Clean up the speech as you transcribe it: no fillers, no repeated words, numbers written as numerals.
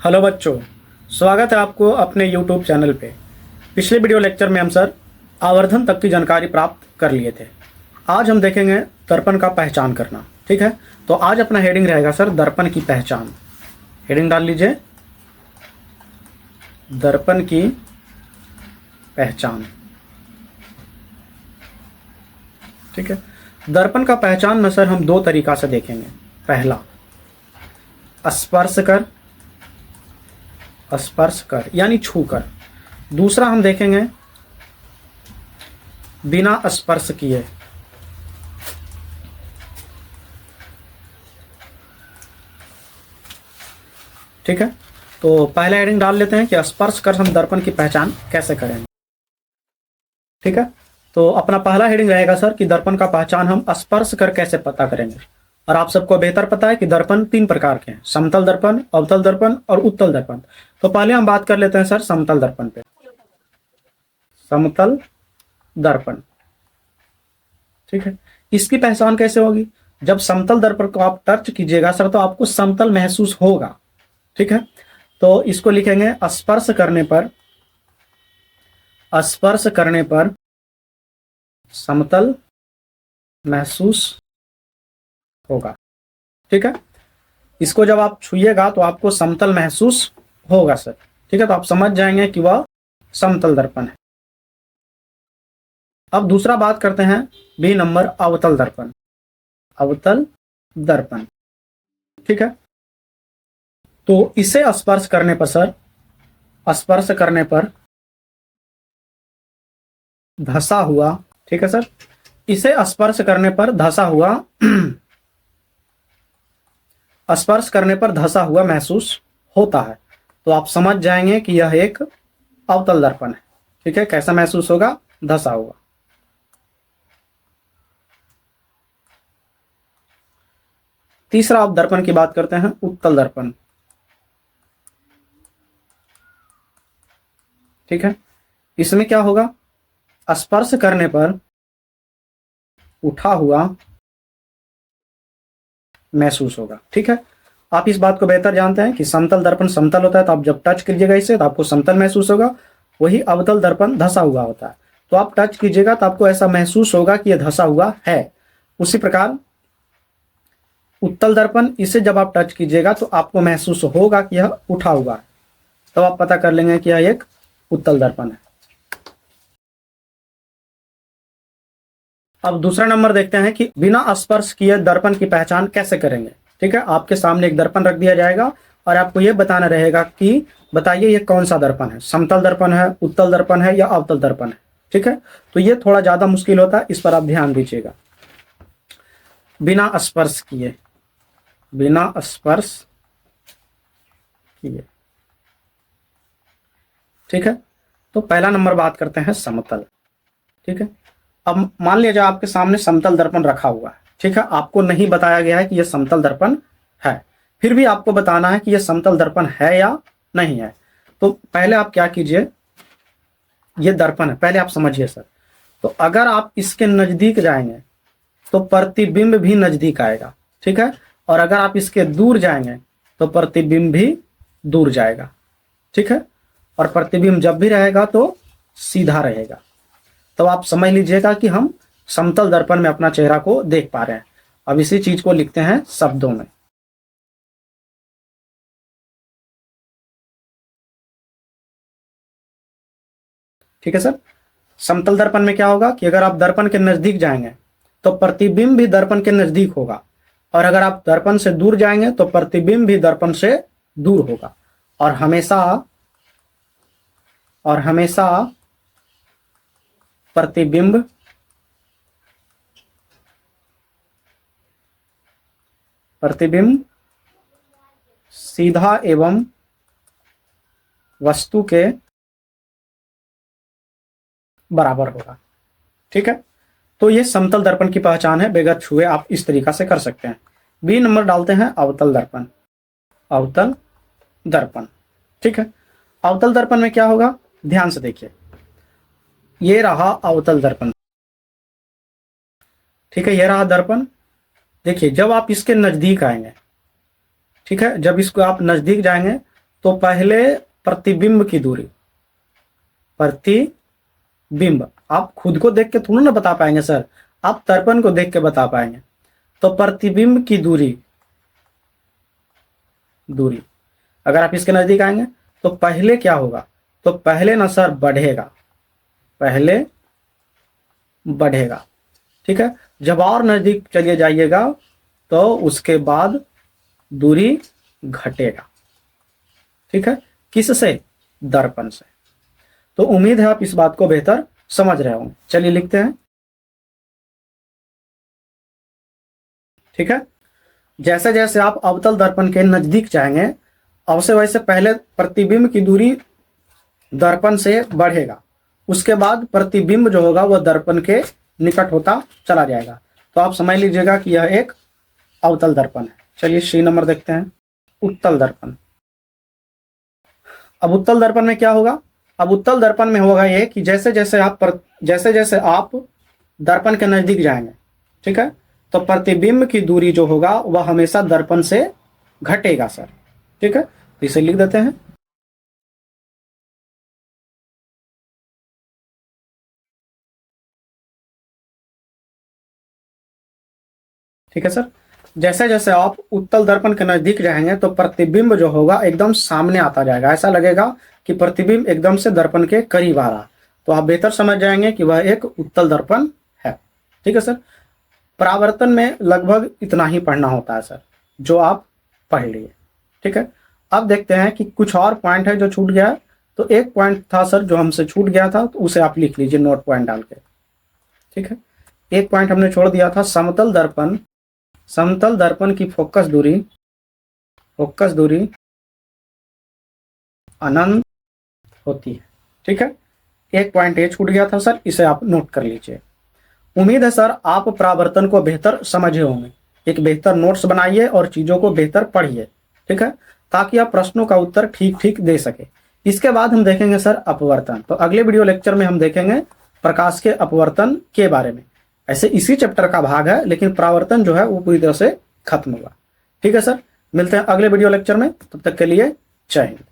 Hello बच्चों, स्वागत है आपको अपने YouTube चैनल पे। पिछले वीडियो लेक्चर में हम सर आवर्धन तक की जानकारी प्राप्त कर लिए थे। आज हम देखेंगे दर्पण का पहचान करना। ठीक है, तो आज अपना हेडिंग रहेगा सर दर्पण की पहचान। हेडिंग डाल लीजिए, दर्पण की पहचान। ठीक है, दर्पण का पहचान में सर हम दो तरीका से देखेंगे। पहला स्पर्श कर, स्पर्श कर यानी छू कर। दूसरा हम देखेंगे बिना स्पर्श किए। ठीक है, तो पहले हेडिंग डाल लेते हैं कि स्पर्श कर हम दर्पण की पहचान कैसे करेंगे। ठीक है, तो अपना पहला हेडिंग रहेगा सर कि दर्पण का पहचान हम स्पर्श कर कैसे पता करेंगे। और आप सबको बेहतर पता है कि दर्पण तीन प्रकार के हैं, समतल दर्पण, अवतल दर्पण और उत्तल दर्पण। तो पहले हम बात कर लेते हैं सर समतल दर्पण पे। समतल दर्पण, ठीक है, इसकी पहचान कैसे होगी? जब समतल दर्पण को आप टच कीजिएगा सर तो आपको समतल महसूस होगा। ठीक है, तो इसको लिखेंगे स्पर्श करने पर, स्पर्श करने पर समतल महसूस होगा। ठीक है, इसको जब आप छुइएगा तो आपको समतल महसूस होगा सर। ठीक है, तो आप समझ जाएंगे कि वह समतल दर्पण है। अब दूसरा बात करते हैं बी नंबर अवतल दर्पण। अवतल दर्पण, ठीक है, तो इसे स्पर्श करने पर सर, स्पर्श करने पर धंसा हुआ, ठीक है सर, इसे स्पर्श करने पर धंसा हुआ स्पर्श करने पर धंसा हुआ महसूस होता है। तो आप समझ जाएंगे कि यह एक अवतल दर्पण है। ठीक है, कैसा महसूस होगा? धंसा हुआ। तीसरा आप दर्पण की बात करते हैं उत्तल दर्पण। ठीक है, इसमें क्या होगा? स्पर्श करने पर उठा हुआ महसूस होगा। ठीक है, आप इस बात को बेहतर जानते हैं कि समतल दर्पण समतल होता है, तो आप जब टच कीजिएगा इसे तो आपको समतल महसूस होगा। वही अवतल दर्पण धंसा हुआ होता है, तो आप टच कीजिएगा तो आपको ऐसा महसूस होगा कि यह धंसा हुआ है। उसी प्रकार उत्तल दर्पण, इसे जब आप टच कीजिएगा तो आपको महसूस होगा कि यह उठा हुआ है, तो आप पता कर लेंगे कि यह एक उत्तल दर्पण है। अब दूसरा नंबर देखते हैं कि बिना स्पर्श किए दर्पण की पहचान कैसे करेंगे। ठीक है, आपके सामने एक दर्पण रख दिया जाएगा और आपको यह बताना रहेगा कि बताइए यह कौन सा दर्पण है, समतल दर्पण है, उत्तल दर्पण है या अवतल दर्पण है। ठीक है, तो यह थोड़ा ज्यादा मुश्किल होता है, इस पर आप ध्यान दीजिएगा। बिना स्पर्श किए, बिना स्पर्श किए। ठीक है, तो पहला नंबर बात करते हैं समतल। ठीक है, अब मान लीजिए आपके सामने समतल दर्पण रखा हुआ है। ठीक है, आपको नहीं बताया गया है कि यह समतल दर्पण है, फिर भी आपको बताना है कि यह समतल दर्पण है या नहीं है। तो पहले आप क्या कीजिए, यह दर्पण है, पहले आप समझिए सर। तो अगर आप इसके नजदीक जाएंगे तो प्रतिबिंब भी नजदीक आएगा। ठीक है, और अगर आप इसके दूर जाएंगे तो प्रतिबिंब भी दूर जाएगा। ठीक है, और प्रतिबिंब जब भी रहेगा तो सीधा रहेगा। तो आप समझ लीजिएगा कि हम समतल दर्पण में अपना चेहरा को देख पा रहे हैं। अब इसी चीज को लिखते हैं शब्दों में। ठीक है सर, समतल दर्पण में क्या होगा कि अगर आप दर्पण के नजदीक जाएंगे तो प्रतिबिंब भी दर्पण के नजदीक होगा, और अगर आप दर्पण से दूर जाएंगे तो प्रतिबिंब भी दर्पण से दूर होगा। और हमेशा, और हमेशा प्रतिबिंब प्रतिबिंब सीधा एवं वस्तु के बराबर होगा। ठीक है, तो ये समतल दर्पण की पहचान है, बगैर छुए आप इस तरीका से कर सकते हैं। बी नंबर डालते हैं अवतल दर्पण। अवतल दर्पण, ठीक है, अवतल दर्पण में क्या होगा, ध्यान से देखिए। ये रहा अवतल दर्पण। ठीक है, ये रहा दर्पण। देखिए जब आप इसके नजदीक आएंगे, ठीक है, जब इसको आप नजदीक जाएंगे तो पहले प्रतिबिंब की दूरी, प्रतिबिंब आप खुद को देख के थोड़ा ना बता पाएंगे सर, आप दर्पण को देख के बता पाएंगे। तो प्रतिबिंब की दूरी अगर आप इसके नजदीक आएंगे तो पहले क्या होगा, तो पहले ना सर बढ़ेगा, पहले बढ़ेगा, ठीक है। जब और नजदीक चलिए जाइएगा तो उसके बाद दूरी घटेगा, ठीक है। किससे? दर्पण से। तो उम्मीद है आप इस बात को बेहतर समझ रहे होंगे। चलिए लिखते हैं, ठीक है। जैसे जैसे आप अवतल दर्पण के नजदीक जाएंगे अवश्य वैसे पहले प्रतिबिंब की दूरी दर्पण से बढ़ेगा, उसके बाद प्रतिबिंब जो होगा वह दर्पण के निकट होता चला जाएगा। तो आप समझ लीजिएगा कि यह एक अवतल दर्पण है। चलिए सी नंबर देखते हैं, उत्तल दर्पण। अब उत्तल दर्पण में क्या होगा? अब उत्तल दर्पण में होगा ये कि जैसे जैसे आप दर्पण के नजदीक जाएंगे, ठीक है, तो प्रतिबिंब की दूरी जो होगा वह हमेशा दर्पण से घटेगा सर, ठीक है। तो इसे लिख देते हैं, ठीक है सर। जैसे जैसे आप उत्तल दर्पण के नजदीक जाएंगे तो प्रतिबिंब जो होगा एकदम सामने आता जाएगा, ऐसा लगेगा कि प्रतिबिंब एकदम से दर्पण के करीब आ रहा। तो आप बेहतर समझ जाएंगे कि वह एक उत्तल दर्पण है, ठीक है सर। परावर्तन में लगभग इतना ही पढ़ना होता है सर, जो आप पढ़ लिए, ठीक है। अब देखते हैं कि कुछ और पॉइंट है जो छूट गया। तो एक पॉइंट था सर जो हमसे छूट गया था, तो उसे आप लिख लीजिए नोट पॉइंट डाल के, ठीक है। एक पॉइंट हमने छोड़ दिया था, समतल दर्पण की फोकस दूरी अनंत होती है, ठीक है। एक पॉइंट ये छूट गया था सर, इसे आप नोट कर लीजिए। उम्मीद है सर आप परावर्तन को बेहतर समझे होंगे। एक बेहतर नोट्स बनाइए और चीजों को बेहतर पढ़िए, ठीक है, ताकि आप प्रश्नों का उत्तर ठीक ठीक दे सके। इसके बाद हम देखेंगे सर अपवर्तन। तो अगले वीडियो लेक्चर में हम देखेंगे प्रकाश के अपवर्तन के बारे में। ऐसे इसी चैप्टर का भाग है, लेकिन परावर्तन जो है वो पूरी तरह से खत्म हुआ, ठीक है सर। मिलते हैं अगले वीडियो लेक्चर में, तब तक के लिए जय हिंद।